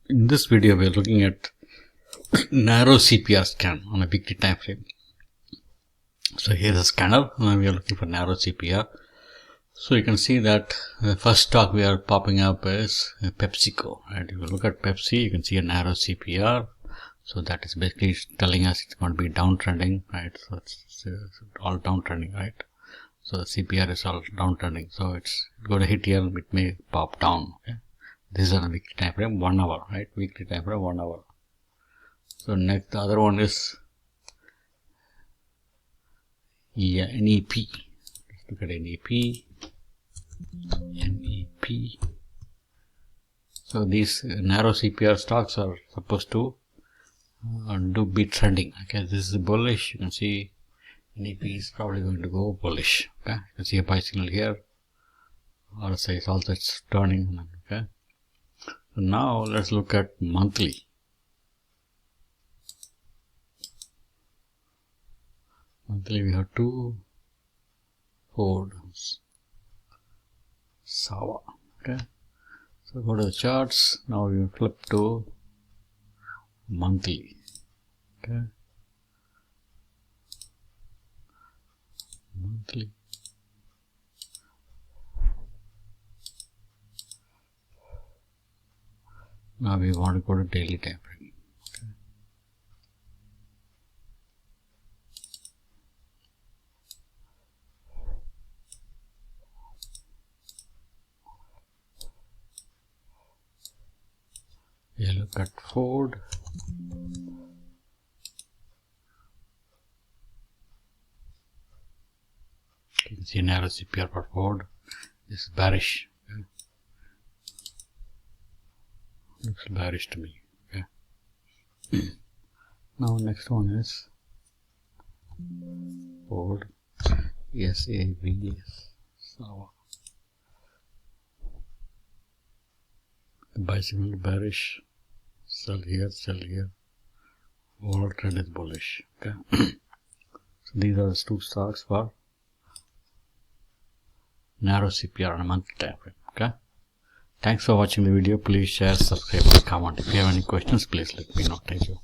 In this video, we are looking at narrow CPR scan on a weekly time frame. So here's a scanner. Now we are looking for narrow CPR. So you can see that the first stock we are popping up is PepsiCo. Right? If you look at Pepsi, you can see a narrow CPR. So that is basically telling us it's going to be downtrending, right? So it's all downtrending, right? So the CPR is all downtrending. So it's going to hit here. It may pop down. Okay? This is on a weekly time frame, 1 hour, right? Weekly time frame, 1 hour. So next, the other one is NEP. Let's look at NEP. So these narrow CPR stocks are supposed to be trending. Okay, this is bullish. You can see NEP is probably going to go bullish. Okay, you can see a buy signal here. RSI is also turning. Okay, so now let's look at monthly. Monthly, we have two Ford Sava. Okay, so go to the charts. Now we flip to monthly. Okay, monthly. Now we want to go to daily time frame. Okay. We look at Ford. You can see narrow CPR for Ford. This is bearish. Okay. Looks bearish to me. Okay. Now next one is Ford SAVS. So buy signal bearish. Sell here, sell here. Overall trend is bullish. Okay. So these are the two stocks for narrow CPR on a monthly time frame. Okay. Thanks for watching the video. Please share, subscribe, and comment. If you have any questions, please let me know. Thank you.